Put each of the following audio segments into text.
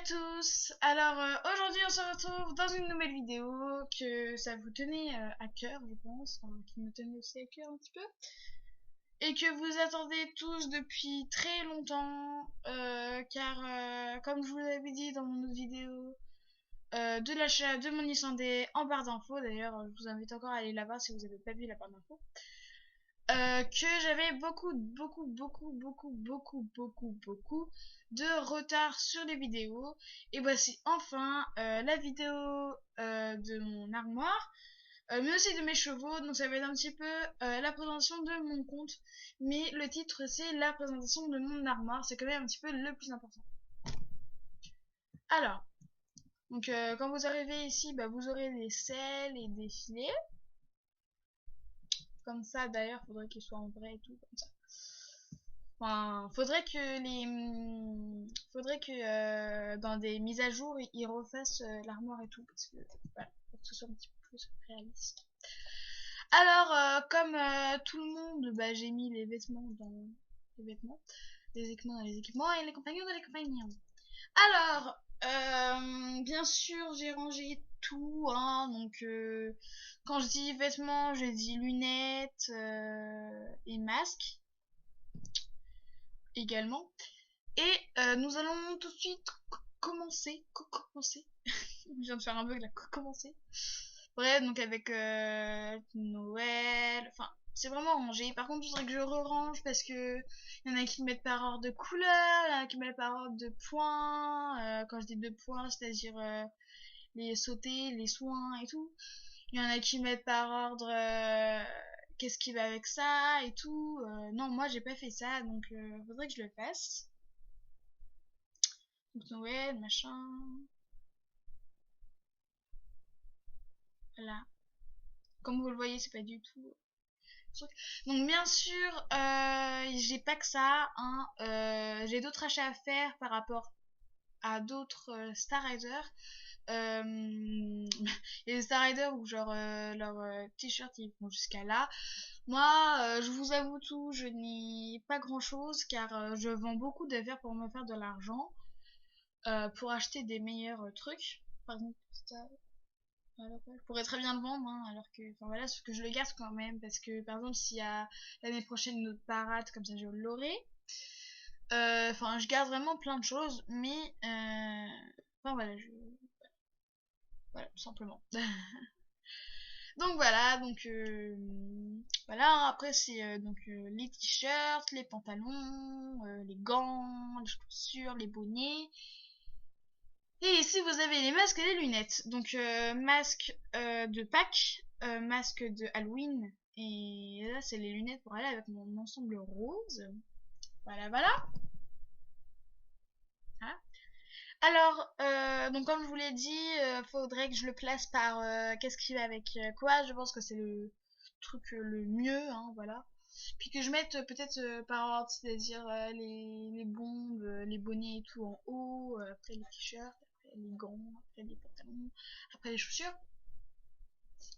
tous. Alors aujourd'hui on se retrouve dans une nouvelle vidéo que ça vous tenait à cœur, je pense, enfin, qui me tenait aussi à cœur un petit peu, et que vous attendez tous depuis très longtemps, car comme je vous l'avais dit dans mon autre vidéo de l'achat de mon Islandais en barre d'infos, d'ailleurs je vous invite encore à aller la voir si vous n'avez pas vu la barre d'infos. Que j'avais beaucoup de retard sur les vidéos, et voici enfin la vidéo de mon armoire, mais aussi de mes chevaux. Donc ça va être un petit peu la présentation de mon compte, mais le titre c'est la présentation de mon armoire, c'est quand même un petit peu le plus important. Alors donc quand vous arrivez ici, vous aurez des selles et des filets comme ça. D'ailleurs faudrait qu'ils soient en vrai et tout comme ça. Enfin, faudrait que dans des mises à jour, ils refassent l'armoire et tout, parce que voilà, pour que ce soit un petit peu plus réaliste. Alors, comme tout le monde, j'ai mis les vêtements dans les vêtements, les équipements dans les équipements et les compagnons dans les compagnons. Alors, bien sûr, j'ai rangé tout, hein, donc quand je dis vêtements, je dis lunettes et masques également. Et nous allons tout de suite commencer. Je viens de faire un bug là, commencer. Bref, donc avec Noël. Enfin, c'est vraiment rangé. Par contre, il faudrait que je re-range parce que il y en a qui mettent par ordre de couleur, il y en a qui mettent par ordre de points. Quand je dis de points, c'est-à-dire les sautés, les soins et tout. Il y en a qui mettent par ordre qu'est-ce qui va avec ça et tout. Non, moi j'ai pas fait ça, donc faudrait que je le fasse. Donc Noël, machin. Voilà. Comme vous le voyez, c'est pas du tout. Donc bien sûr, j'ai pas que ça, hein. J'ai d'autres achats à faire par rapport à d'autres Star Riders. Il y a des Star Riders où genre leurs t-shirts ils vont jusqu'à là. Moi, je vous avoue tout, je n'ai pas grand chose car je vends beaucoup d'affaires pour me faire de l'argent, pour acheter des meilleurs trucs. Par exemple, ça, voilà, quoi. Je pourrais très bien le vendre, hein, alors que, enfin voilà, ce que je le garde quand même, parce que par exemple, s'il y a l'année prochaine une autre parade, comme ça je l'aurai. Enfin, je garde vraiment plein de choses, mais enfin voilà, voilà, tout simplement. Donc voilà, donc voilà. Après c'est donc les t-shirts, les pantalons, les gants, les chaussures, les bonnets. Et ici vous avez les masques et les lunettes. Donc masque de Pâques, masque de Halloween, et là c'est les lunettes pour aller avec mon ensemble rose. Voilà, voilà. Hein. Alors, donc comme je vous l'ai dit, faudrait que je le place par qu'est-ce qui va avec quoi. Je pense que c'est le truc le mieux, hein, voilà. Puis que je mette peut-être par ordre, c'est-à-dire les bombes, les bonnets et tout en haut, après les t-shirts, après les gants, après les pantalons, après les chaussures,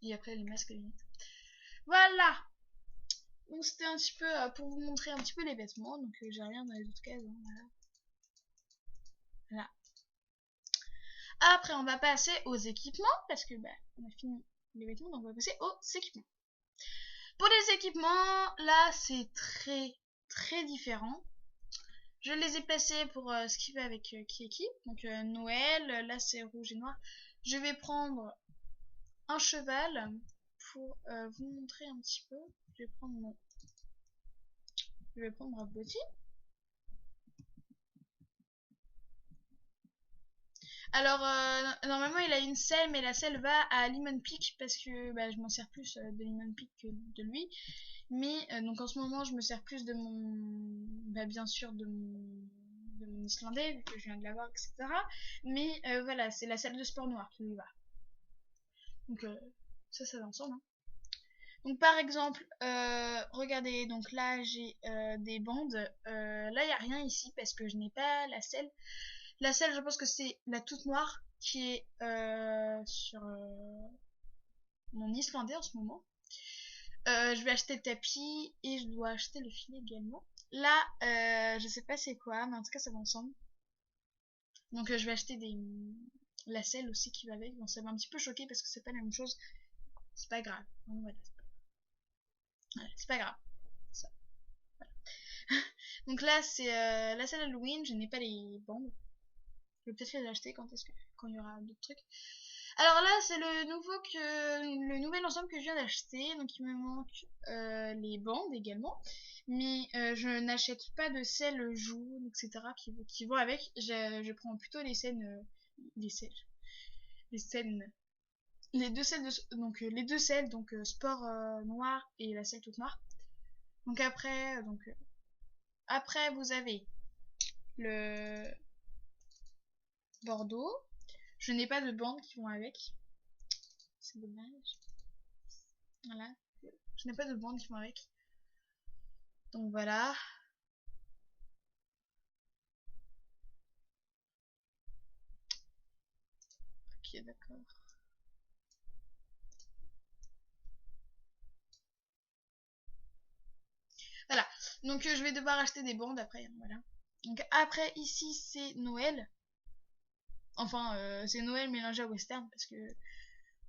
et après les masques et les lunettes. Voilà. Donc c'était un petit peu pour vous montrer un petit peu les vêtements, donc j'ai rien dans les autres cases, hein, voilà. Voilà. Après, on va passer aux équipements, parce que on a fini les vêtements, donc on va passer aux équipements. Pour les équipements, là, c'est très différent. Je les ai placés pour ce qui va avec qui est qui. Donc Noël, là c'est rouge et noir. Je vais prendre un cheval pour vous montrer un petit peu. Je vais prendre un Botti. Alors, normalement, il a une selle, mais la selle va à Lemon Peak parce que je m'en sers plus de Lemon Peak que de lui. Mais, donc en ce moment, je me sers plus de mon. Bien sûr, de mon Islandais, vu que je viens de l'avoir, etc. Mais voilà, c'est la selle de sport noir qui lui va. Donc, ça va ensemble. Hein. Donc, par exemple, regardez, donc là, j'ai des bandes. Là, il n'y a rien ici parce que je n'ai pas la selle. La selle, je pense que c'est la toute noire qui est sur mon Islandais en ce moment. Je vais acheter le tapis et je dois acheter le filet également. Là, je sais pas c'est quoi, mais en tout cas ça va ensemble. Donc je vais acheter la selle aussi qui va avec. Bon, ça m'a un petit peu choqué parce que c'est pas la même chose. C'est pas grave. Donc voilà. Voilà, c'est pas grave. Ça. Donc là, c'est la selle Halloween. Je n'ai pas les bandes. Je vais peut-être les acheter quand il y aura d'autres trucs. Alors là, c'est le nouvel ensemble que je viens d'acheter. Donc il me manque les bandes également. Mais je n'achète pas de selles jaunes, etc. qui vont avec. Je prends plutôt les scènes. Les scènes. Les scènes. Les deux selles les deux selles, donc sport noir et la selle toute noire. Donc après vous avez le bordeaux. Je n'ai pas de bandes qui vont avec. C'est dommage. Voilà. Je n'ai pas de bandes qui vont avec. Donc voilà. Ok, d'accord. Voilà. Donc je vais devoir acheter des bandes après. Voilà. Donc après ici c'est Noël. Enfin c'est Noël mélangé à western parce que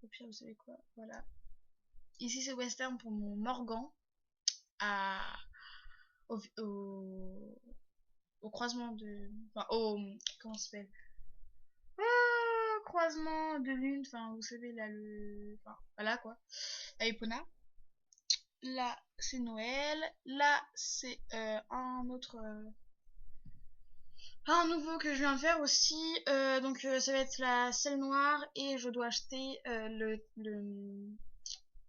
au pire vous savez quoi. Voilà. Ici c'est western pour mon Morgan à au, au croisement de enfin au comment ça s'appelle croisement de lune, enfin vous savez là enfin voilà quoi, à Epona. Là c'est Noël, là c'est un nouveau que je viens de faire aussi. Donc ça va être la selle noire et je dois acheter le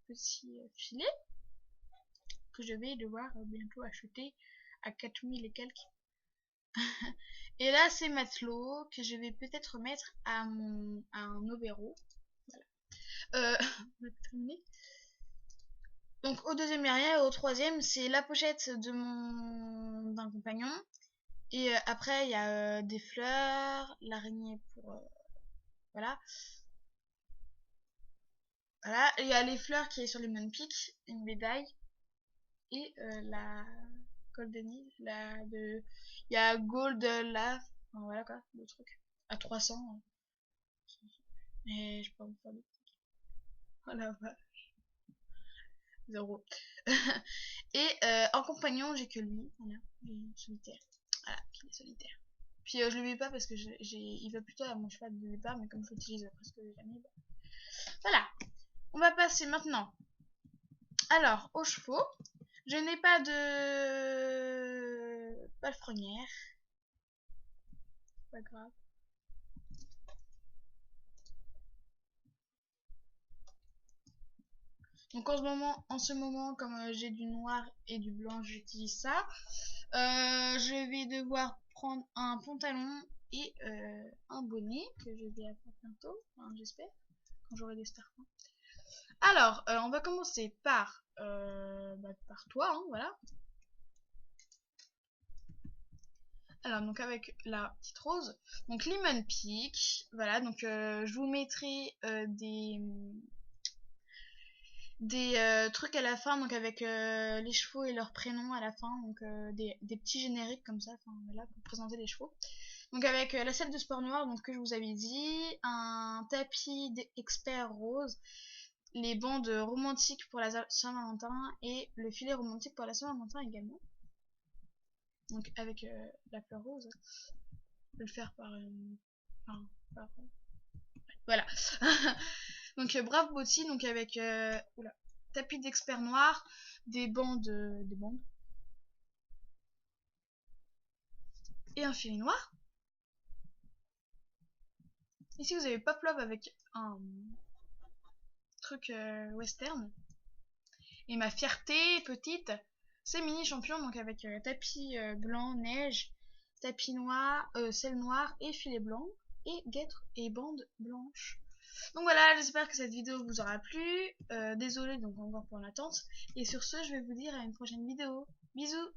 petit filet que je vais devoir bientôt acheter à 4000 et quelques. Et là c'est matelot que je vais peut-être mettre à un obéro. Voilà. On va terminer. Donc au deuxième il n'y a rien, et au troisième c'est la pochette d'un compagnon. Et après il y a des fleurs, l'araignée pour voilà. Voilà, il y a les fleurs qui est sur Lemon Peak, une médaille et la Golden Eve, il y a Gold Love, enfin, voilà quoi, le truc à 300. Et je peux pas vous faire de voilà, voilà. 0. Et en compagnon, j'ai que lui. Voilà, solitaire. Voilà, il est solitaire. Puis je le mets pas parce que il va plutôt à mon cheval de départ, mais comme je l'utilise presque jamais. Bah. Voilà, on va passer maintenant. Alors, aux chevaux, je n'ai pas de palefrenière. Pas grave. Donc en ce moment, comme j'ai du noir et du blanc, j'utilise ça. Je vais devoir prendre un pantalon et un bonnet que je vais avoir bientôt, enfin, j'espère, quand j'aurai des stars. Alors, on va commencer par toi, hein, voilà. Alors, donc avec la petite rose, donc Lemon Peak, voilà, donc je vous mettrai des trucs à la fin, donc avec les chevaux et leurs prénoms à la fin, donc des petits génériques comme ça, enfin voilà, pour présenter les chevaux. Donc avec la salle de sport noire, donc que je vous avais dit, un tapis d'expert rose, les bandes romantiques pour la Saint-Valentin et le filet romantique pour la Saint-Valentin également. Donc avec la fleur rose, je vais le faire voilà. Donc brave botti, donc avec tapis d'expert noir, des bandes et un filet noir. Ici vous avez Pop Love avec un truc western. Et ma fierté petite, c'est Mini Champion, donc avec tapis blanc, neige, tapis noir, selle noire et filet blanc, et guêtre et bande blanche. Donc voilà, j'espère que cette vidéo vous aura plu. Désolée donc encore pour l'attente. Et sur ce, je vais vous dire à une prochaine vidéo. Bisous!